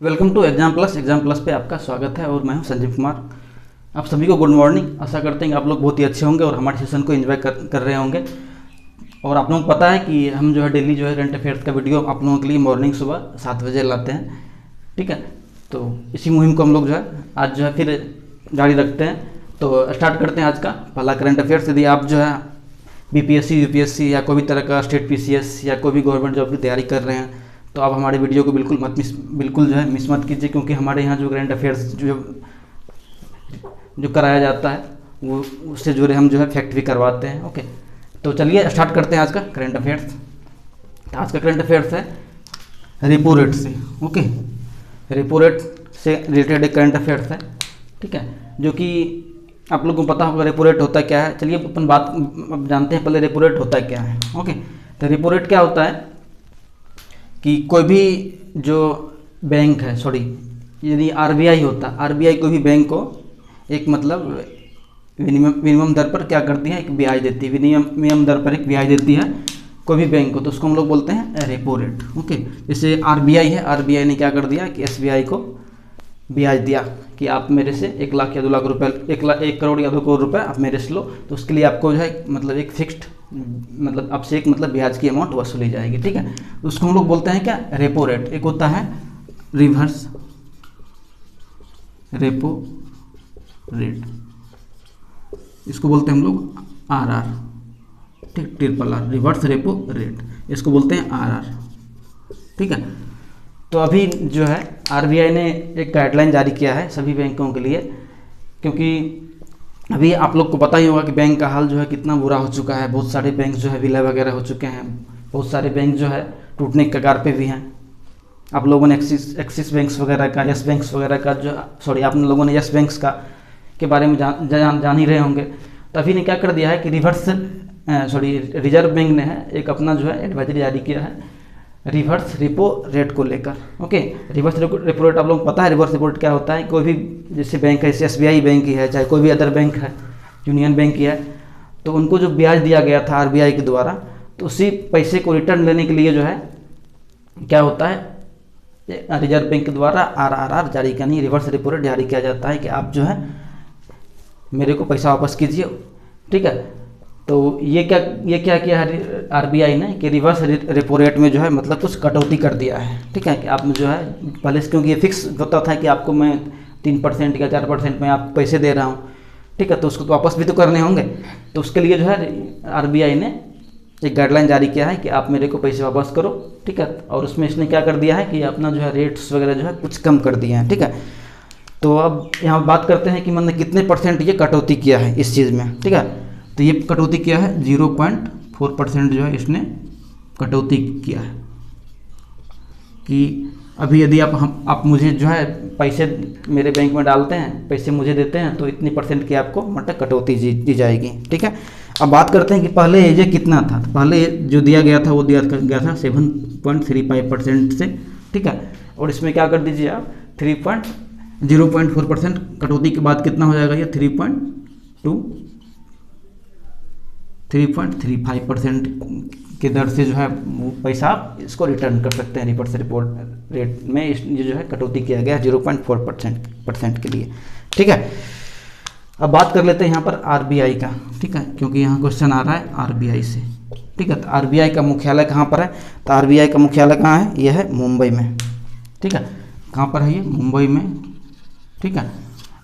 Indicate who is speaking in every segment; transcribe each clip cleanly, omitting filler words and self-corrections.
Speaker 1: Welcome to exam plus पे आपका स्वागत है और मैं हूं संजीव कुमार। आप सभी को गुड मॉर्निंग। आशा करते हैं कि आप लोग बहुत ही अच्छे होंगे और हमारे सेशन को एंजॉय कर रहे होंगे। और आप लोगों को पता है कि हम जो है डेली जो है करंट अफेयर्स का वीडियो आप लोगों के लिए मॉर्निंग सुबह 7 बजे लाते हैं। ठीक है, तो इसी मुहिम को हम लोग जो है आज जो है फिर जारी रखते हैं। तो स्टार्ट करते हैं आज का पहला करंट अफेयर्स। यदि आप जो है BPSC UPSC या कोई भी तरह का स्टेट PCS या कोई भी गवर्नमेंट जॉब की तैयारी कर रहे हैं तो आप हमारे वीडियो को बिल्कुल जो है मिस मत कीजिए, क्योंकि हमारे यहाँ जो करंट अफेयर्स जो कराया जाता है वो उससे जुड़े हम जो है फैक्ट भी करवाते हैं। ओके, तो चलिए स्टार्ट करते हैं आज का करंट अफेयर्स। आज का करंट अफेयर्स है रेपो रेट से। ओके, रेपो रेट से रिलेटेड एक करंट अफेयर्स है। ठीक है, जो कि आप लोगों को पता होगा रेपो रेट होता क्या है। चलिए अपन बात अब जानते हैं पहले रेपो रेट होता क्या है। ओके, तो रेपो रेट क्या होता है कि कोई भी जो बैंक है, यदि RBI होता, RBI कोई भी बैंक को एक मतलब मिनिमम दर पर क्या करती है, एक ब्याज देती है। मिनिमम दर पर एक ब्याज देती है कोई भी बैंक को, तो उसको हम लोग बोलते हैं रेपो रेट। ओके, जैसे RBI है, RBI ने क्या कर दिया कि SBI को ब्याज दिया कि आप मेरे से 1 लाख या 2 लाख रुपए, 1 करोड़ या 2 करोड़ रुपए आप मेरे से लो, तो उसके लिए आपको जो है मतलब एक फिक्स्ड मतलब आपसे एक मतलब ब्याज की अमाउंट वसूली जाएगी। ठीक है, उसको हम लोग बोलते हैं क्या, रेपो रेट। एक होता है रिवर्स रेपो रेट, इसको बोलते हैं हम लोग RR। ठीक, RRR, रिवर्स रेपो रेट, इसको बोलते हैं RR। ठीक है, तो अभी जो है RBI ने एक गाइडलाइन जारी किया है सभी बैंकों के लिए, क्योंकि अभी आप लोग को पता ही होगा कि बैंक का हाल जो है कितना बुरा हो चुका है। बहुत सारे बैंक जो है विलय वगैरह हो चुके हैं, बहुत सारे बैंक जो है टूटने के कगार पे भी हैं। आप लोगों ने एक्सिस बैंक्स वगैरह का, यस बैंक्स वगैरह का जो आप लोगों ने यस बैंक्स का के बारे में जान ही रहे होंगे। तो अभी ने क्या कर दिया है कि रिजर्व बैंक ने है एक अपना जो है एडवाइजरी जारी किया है रिवर्स रेपो रेट को लेकर। ओके, रिवर्स रेपो रेट आप लोगों को पता है रिवर्स रेपो रेट क्या होता है। कोई भी जैसे बैंक है, जैसे SBI बैंक ही है, चाहे कोई भी अदर बैंक है, यूनियन बैंक ही है, तो उनको जो ब्याज दिया गया था RBI के द्वारा, तो उसी पैसे को रिटर्न लेने के लिए जो है क्या होता है, रिजर्व बैंक के द्वारा RRR जारी करनी, रिवर्स रेपो रेट जारी किया जाता है कि आप जो है मेरे को पैसा वापस कीजिए। ठीक है, तो ये क्या किया है RBI ने कि रिवर्स रेपो रेट में जो है मतलब कुछ कटौती कर दिया है। ठीक है, कि आप जो है पहले से, क्योंकि ये फिक्स होता था कि आपको मैं 3% या 4% में आप पैसे दे रहा हूँ। ठीक है, तो उसको तो वापस भी तो करने होंगे, तो उसके लिए जो है RBI ने एक गाइडलाइन जारी किया है कि आप मेरे को पैसे वापस करो। ठीक है, और उसमें इसने क्या कर दिया है कि अपना जो है रेट्स वगैरह जो है कुछ कम कर दिए हैं। ठीक है, तो अब यहाँ बात करते हैं कि मतलब कितने % ये कटौती किया है इस चीज़ में। ठीक है, तो ये कटौती किया है 0.4% जो है इसने कटौती किया है कि अभी यदि आप मुझे जो है पैसे मेरे बैंक में डालते हैं, पैसे मुझे देते हैं, तो इतनी % की आपको मतलब कटौती दी जाएगी। ठीक है, अब बात करते हैं कि पहले ये कितना था। तो पहले जो दिया गया था वो दिया गया था 7.35% से। ठीक है, और इसमें क्या कर दीजिए आप 0.4% कटौती के बाद कितना हो जाएगा, ये 3.35% के दर से जो है वो पैसा आप इसको रिटर्न कर सकते हैं रिवर्स रेपो रेट में। ये जो है कटौती किया गया 0.4% के लिए। ठीक है, अब बात कर लेते हैं यहाँ पर RBI का। ठीक है, क्योंकि यहाँ क्वेश्चन आ रहा है RBI से। ठीक है, तो RBI का मुख्यालय कहाँ पर है, तो RBI का मुख्यालय कहाँ है, यह है मुंबई में। ठीक है, कहाँ पर है ये, मुंबई में। ठीक है,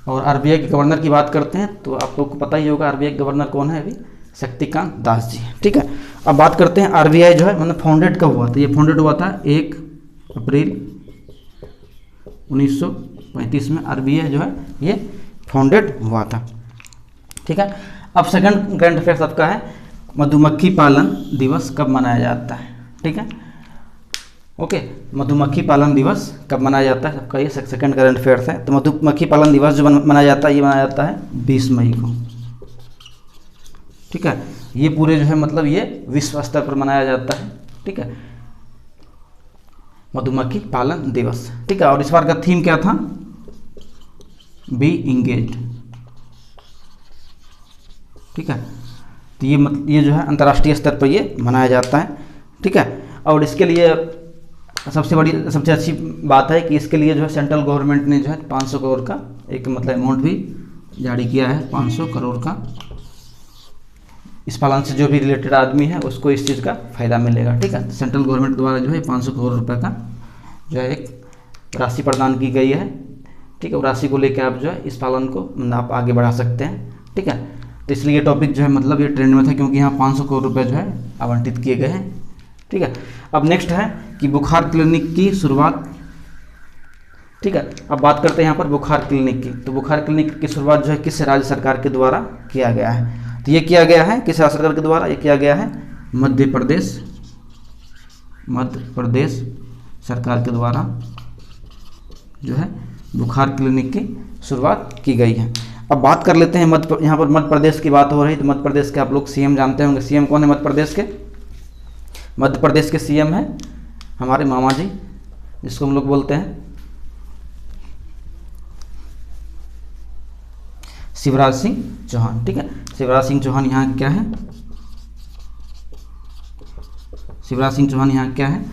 Speaker 1: और RBI के गवर्नर की बात करते हैं तो आप लोग को पता ही होगा RBI के गवर्नर कौन है अभी, शक्तिकांत दास जी। ठीक है, अब बात करते हैं RBI जो है मतलब फाउंडेड कब हुआ था। ये फाउंडेड हुआ था 1 अप्रैल 1935 में RBI जो है ये फाउंडेड हुआ था। ठीक है, अब सेकंड करंट अफेयर्स आपका है मधुमक्खी पालन दिवस कब मनाया जाता है। ठीक है, ओके, मधुमक्खी पालन दिवस कब मनाया जाता है सबका ये सेकंड करंट अफेयर्स है। तो मधुमक्खी पालन दिवस जो मनाया जाता है ये मनाया जाता है 20 मई को। ठीक है, ये पूरे जो है मतलब ये विश्व स्तर पर मनाया जाता है। ठीक है, मधुमक्खी पालन दिवस। ठीक है, और इस बार का थीम क्या था, बी इंगेज। ठीक है, तो ये जो है अंतर्राष्ट्रीय स्तर पर ये मनाया जाता है। ठीक है, और इसके लिए सबसे अच्छी बात है कि इसके लिए जो है सेंट्रल गवर्नमेंट ने जो है 500 करोड़ का एक मतलब अमाउंट भी जारी किया है, 500 करोड़ का। इस पालन से जो भी रिलेटेड आदमी है उसको इस चीज़ का फ़ायदा मिलेगा, ठीक है। सेंट्रल गवर्नमेंट द्वारा जो है 500 करोड़ रुपए का जो है एक राशि प्रदान की गई है, ठीक है। और राशि को लेकर आप जो है इस पालन को आप आगे बढ़ा सकते हैं, ठीक है। तो इसलिए ये टॉपिक जो है मतलब ये ट्रेंड में था, क्योंकि यहाँ 500 करोड़ रुपए जो है आवंटित किए गए हैं, ठीक है। अब नेक्स्ट है कि बुखार क्लिनिक की शुरुआत, ठीक है। अब बात करते हैं यहाँ पर बुखार क्लिनिक की। तो बुखार क्लिनिक की शुरुआत जो है किस राज्य सरकार के द्वारा किया गया है? तो ये किया गया है किस राज्य सरकार के द्वारा? ये किया गया है मध्य प्रदेश सरकार के द्वारा जो है बुखार क्लिनिक की शुरुआत की गई है। अब बात कर लेते हैं यहाँ पर मध्य प्रदेश की बात हो रही है, तो मध्य प्रदेश के आप लोग सीएम जानते होंगे। सीएम कौन है मध्य प्रदेश के? मध्य प्रदेश के सीएम है हमारे मामा जी, जिसको हम लोग बोलते हैं शिवराज सिंह चौहान, ठीक है। शिवराज सिंह चौहान यहाँ क्या है? शिवराज सिंह चौहान यहाँ क्या है?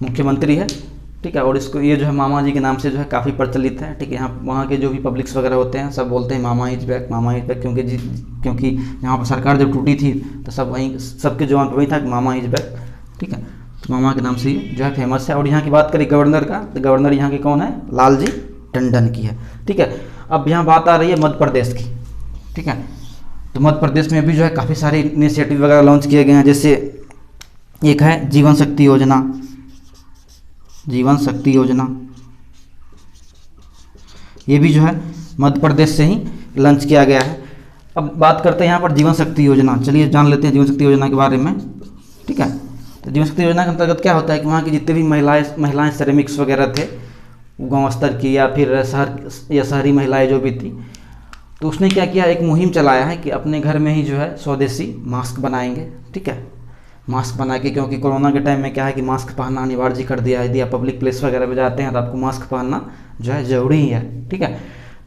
Speaker 1: मुख्यमंत्री है, ठीक है। और इसको ये जो है मामा जी के नाम से जो है काफ़ी प्रचलित है, ठीक है। यहाँ वहाँ के जो भी पब्लिक्स वगैरह होते हैं सब बोलते हैं mama is back, mama is back, क्योंकि यहाँ पर सरकार जब टूटी थी तो सब वहीं सबके जवान पर वही था कि मामा इज बैक, ठीक है। तो मामा के नाम से ये जो है फेमस है। और यहाँ की बात करें गवर्नर का, तो गवर्नर यहाँ के कौन है? लालजी टंडन की है, ठीक है। अब यहाँ बात आ रही है मध्य प्रदेश की, ठीक है। तो मध्य प्रदेश में भी जो है काफ़ी सारे इनिशिएटिव वगैरह लॉन्च किए गए हैं, जैसे एक है जीवन शक्ति योजना, जीवन शक्ति योजना, ये भी जो है मध्य प्रदेश से ही लॉन्च किया गया है। अब बात करते हैं यहाँ पर जीवन शक्ति योजना, चलिए जान लेते हैं जीवन शक्ति योजना के बारे में, ठीक है। तो जीवन शक्ति योजना के अंतर्गत क्या होता है कि वहाँ की जितने भी महिलाएं श्रमिक्स वगैरह थे गांव स्तर की या फिर शहरी महिलाएं जो भी थी, तो उसने क्या किया, एक मुहिम चलाया है कि अपने घर में ही जो है स्वदेशी मास्क बनाएंगे, ठीक है। मास्क बना के, क्योंकि कोरोना के टाइम में क्या है कि मास्क पहनना अनिवार्य कर दिया है, यदि आप पब्लिक प्लेस वगैरह पे जाते हैं तो आपको मास्क पहनना जो है ज़रूरी ही है, ठीक है।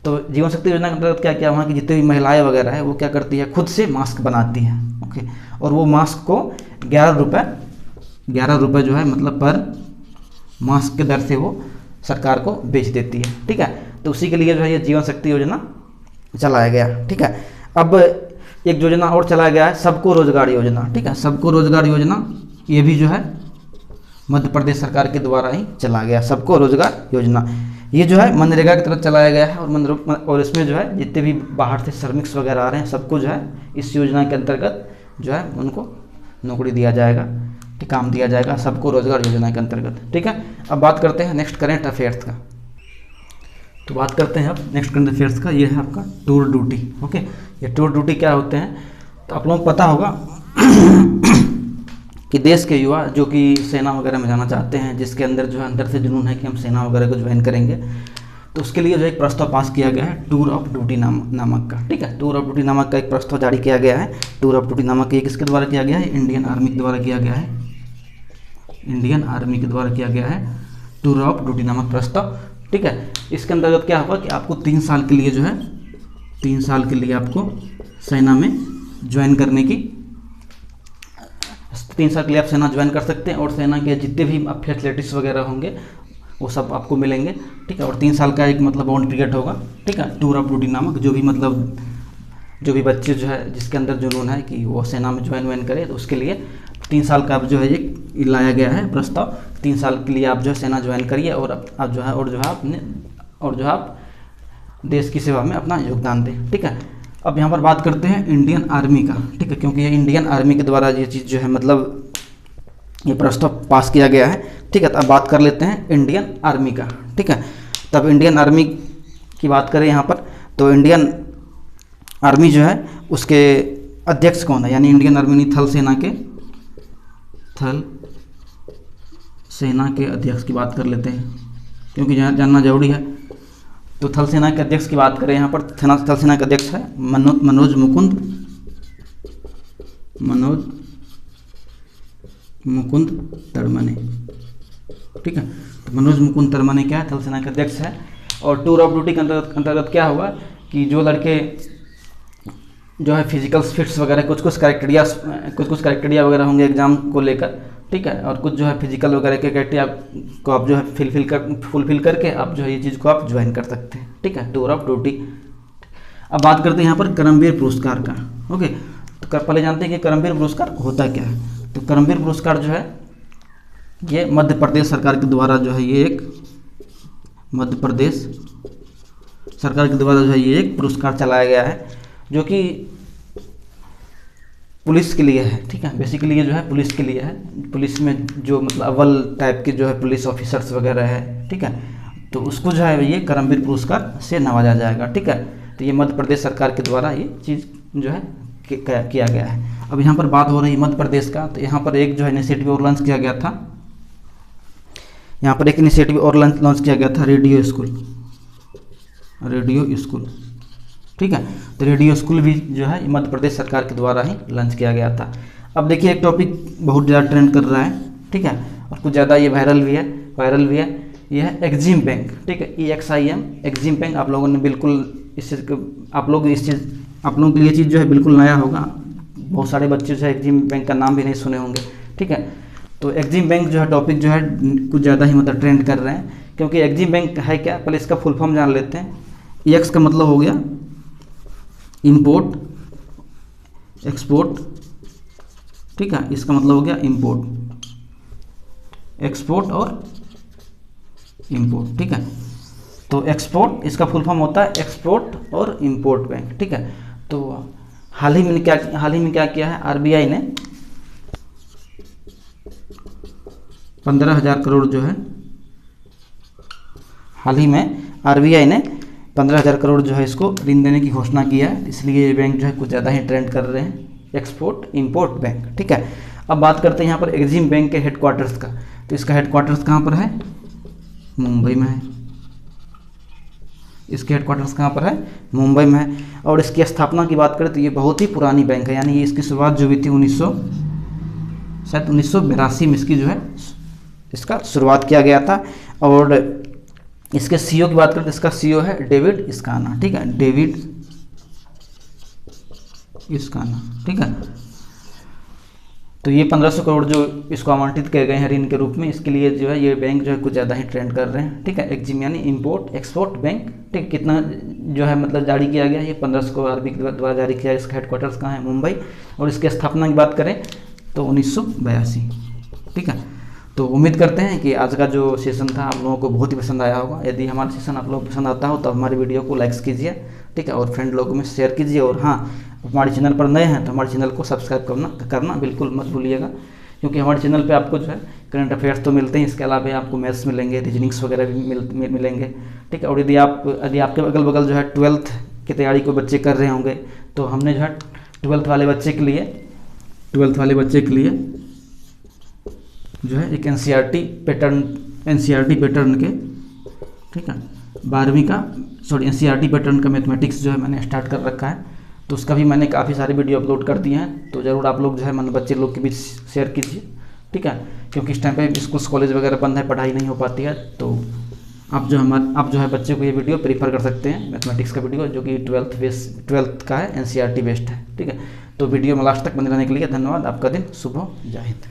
Speaker 1: तो जीवन शक्ति योजना के अंतर्गत क्या किया, वहाँ की जितनी भी महिलाएं वगैरह है वो क्या करती है, खुद से मास्क बनाती हैं, ओके। और वो मास्क को 11 रुपये जो है मतलब पर मास्क के दर से वो सरकार को बेच देती है, ठीक है। तो उसी के लिए जो है ये जीवन शक्ति योजना चलाया गया, ठीक है। अब एक योजना और चलाया गया है सबको रोजगार योजना, ठीक है। सबको रोजगार योजना ये भी जो है मध्य प्रदेश सरकार के द्वारा ही चला गया, सबको रोजगार योजना। ये जो है मनरेगा की तरफ चलाया गया है, और इसमें जो है जितने भी बाहर से श्रमिक्स वगैरह आ रहे हैं सबको जो है इस योजना के अंतर्गत जो है उनको नौकरी दिया जाएगा, ठीक, काम दिया जाएगा, सबको रोजगार योजना के अंतर्गत, ठीक है। अब बात करते हैं नेक्स्ट करेंट अफेयर्स का। तो बात करते हैं अब नेक्स्ट करंट अफेयर्स का, ये है आपका टूर ड्यूटी, ओके। ये टूर ड्यूटी क्या होते हैं, तो आप लोगों को पता होगा कि देश के युवा जो कि सेना वगैरह में जाना चाहते हैं, जिसके अंदर जो है अंदर से जुनून है कि हम सेना वगैरह को ज्वाइन करेंगे, तो उसके लिए जो एक प्रस्ताव पास किया गया है टूर ऑफ ड्यूटी नामक का, ठीक है। टूर ऑफ ड्यूटी नामक का एक प्रस्ताव जारी किया गया है। टूर ऑफ ड्यूटी नामक ये किसके द्वारा किया गया है? इंडियन आर्मी के द्वारा किया गया है, इंडियन आर्मी के द्वारा किया गया है टूर ऑफ ड्यूटी नामक प्रस्ताव, ठीक है। इसके अंतर्गत क्या होगा कि आपको 3 साल के लिए जो है 3 साल के लिए आपको सेना में ज्वाइन करने की 3 साल के लिए आप सेना ज्वाइन कर सकते हैं, और सेना के जितने भी फैसिलिटीज़ वगैरह होंगे वो सब आपको मिलेंगे, ठीक है। और 3 साल का एक मतलब बॉन्ड पीरियड होगा, ठीक है। टूर ऑफ ड्यूटी नामक जो भी बच्चे जो है जिसके अंदर जुनून है कि वो सेना में ज्वाइन करे, तो उसके लिए 3 साल का जो है ये लाया गया है प्रस्ताव। 3 साल के लिए आप जो है सेना ज्वाइन करिए, और आप जो है आप देश की सेवा में अपना योगदान दें, ठीक है। अब यहाँ पर बात करते हैं इंडियन आर्मी का, ठीक है, क्योंकि ये इंडियन आर्मी के द्वारा ये चीज़ जो है मतलब ये प्रस्ताव पास किया गया है, ठीक है। तो अब बात कर लेते हैं इंडियन आर्मी का, ठीक है। तब इंडियन आर्मी की बात करें यहाँ पर, तो इंडियन आर्मी जो है उसके अध्यक्ष कौन है, यानी इंडियन आर्मी नहीं थल सेना के अध्यक्ष की बात कर लेते हैं, क्योंकि जानना जरूरी है। तो थल सेना के अध्यक्ष की बात करें यहाँ पर, थल सेना के अध्यक्ष है मनोज मुकुंद तड़मने, ठीक है। तो मनोज मुकुंद तड़मने क्या है, थल सेना के अध्यक्ष है। और टूर ऑफ ड्यूटी के अंतर्गत क्या होगा कि जो लड़के जो है फिजिकल फिट्स वगैरह कुछ क्राइटेरिया वगैरह होंगे एग्जाम को लेकर, ठीक है। और कुछ जो है फिजिकल वगैरह के क्राइटेरिया को आप जो है फुलफिल करके आप जो है ये चीज़ को आप ज्वाइन कर सकते हैं, ठीक है, टूर ऑफ ड्यूटी। अब बात करते हैं यहाँ पर कर्मवीर पुरस्कार का। ओके, तो पहले जानते हैं कि कर्मवीर पुरस्कार होता क्या है। तो कर्मवीर पुरस्कार जो है ये मध्य प्रदेश सरकार के द्वारा जो है ये एक मध्य प्रदेश सरकार के द्वारा जो है ये एक पुरस्कार चलाया गया है, जो कि पुलिस के लिए है, ठीक है। बेसिकली ये जो है पुलिस के लिए है, पुलिस में जो मतलब अव्वल टाइप के जो है पुलिस ऑफिसर्स वगैरह है, ठीक है, तो उसको जो है ये कर्मवीर पुरस्कार से नवाजा जाएगा, ठीक है। तो ये मध्य प्रदेश सरकार के द्वारा ये चीज़ जो है किया गया है। अब यहाँ पर बात हो रही है मध्य प्रदेश का, तो यहाँ पर एक जो है इनिशिएटिव और लॉन्च किया गया था, यहाँ पर एक इनिशिएटिव और लॉन्च किया गया था, रेडियो स्कूल, ठीक है। तो रेडियो स्कूल भी जो है मध्य प्रदेश सरकार के द्वारा ही लॉन्च किया गया था। अब देखिए एक टॉपिक बहुत ज़्यादा ट्रेंड कर रहा है, ठीक है, और कुछ ज़्यादा ये वायरल भी है, ये है एक्जिम बैंक, ठीक है, EXIM एक्जिम बैंक। आप लोगों ने बिल्कुल इस चीज़ आप लोगों के लिए ये चीज़ जो है बिल्कुल नया होगा, बहुत सारे बच्चे जो है एक्जिम बैंक का नाम भी नहीं सुने होंगे, ठीक है। तो एक्जिम बैंक जो है टॉपिक जो है कुछ ज़्यादा ही मतलब ट्रेंड कर रहे हैं, क्योंकि एक्जिम बैंक है क्या, पहले इसका फुल फॉर्म जान लेते हैं। EX का मतलब हो गया इंपोर्ट एक्सपोर्ट, ठीक है, इसका मतलब हो गया इंपोर्ट एक्सपोर्ट और इंपोर्ट, ठीक है। तो एक्सपोर्ट इसका फुल फॉर्म होता है एक्सपोर्ट और इंपोर्ट बैंक, ठीक है। तो हाल ही में क्या किया है, RBI ने 15,000 करोड़ जो है, हाल ही में RBI ने 15,000 करोड़ जो है इसको ऋण देने की घोषणा की है, इसलिए ये बैंक जो है कुछ ज़्यादा ही ट्रेंड कर रहे हैं, एक्सपोर्ट इंपोर्ट बैंक, ठीक है। अब बात करते हैं यहाँ पर एक्जिम बैंक के हेडक्वार्टर्स का। तो इसका हेडक्वार्टर्स कहाँ पर है, मुंबई में है, इसके हेडक्वार्टर्स कहाँ पर है, मुंबई में है। और इसकी स्थापना की बात करें तो ये बहुत ही पुरानी बैंक है, यानी ये इसकी शुरुआत जो हुई थी 1982 में इसकी जो है इसका शुरुआत किया गया था। और इसके CEO की बात करें तो इसका CEO है डेविड इस्काना, ठीक है, डेविड इस्काना, ठीक है। तो ये 1500 करोड़ जो इसको आवंटित किए गए हैं ऋण के रूप में, इसके लिए जो है ये बैंक जो है कुछ ज़्यादा ही ट्रेंड कर रहे हैं, ठीक है। एक्जिम यानी इंपोर्ट एक्सपोर्ट बैंक, ठीक, कितना जो है मतलब जारी किया गया, ये 1500 करोड़ RBI के द्वारा जारी किया है। इसका हेडक्वार्टर्स कहाँ है, मुंबई। और इसकी स्थापना की बात करें तो 1982, ठीक है। तो उम्मीद करते हैं कि आज का जो सेशन था आप लोगों को बहुत ही पसंद आया होगा। यदि हमारा सेशन आप लोगों को पसंद आता हो तो हमारी वीडियो को लाइक्स कीजिए, ठीक है, और फ्रेंड लोगों में शेयर कीजिए। और हाँ, हमारे चैनल पर नए हैं तो हमारे चैनल को सब्सक्राइब करना बिल्कुल मत भूलिएगा, क्योंकि हमारे चैनल पे आपको जो है करंट अफेयर्स तो मिलते हैं, इसके अलावा आपको मैथ्स मिलेंगे, रीजनिंग्स वगैरह भी मिलेंगे, ठीक है। और यदि आपके अगल बगल जो है 12th की तैयारी को बच्चे कर रहे होंगे तो हमने जो है 12th वाले बच्चे के लिए जो है एक NCERT पैटर्न के, ठीक है, 12वीं का NCERT पैटर्न का मैथमेटिक्स जो है मैंने स्टार्ट कर रखा है, तो उसका भी मैंने काफ़ी सारी वीडियो अपलोड कर दिए हैं। तो ज़रूर आप लोग जो है बच्चे लोग के बीच शेयर कीजिए, ठीक है, क्योंकि इस टाइम पे स्कूल कॉलेज वगैरह बंद है, पढ़ाई नहीं हो पाती है। तो आप जो है बच्चे को ये वीडियो प्रीफर कर सकते हैं, मैथमेटिक्स का वीडियो, जो कि 12th का है, NCERT बेस्ड है, ठीक है। तो वीडियो में लास्ट तक बने रहने के लिए धन्यवाद। आपका दिन शुभ हो, जय हिंद।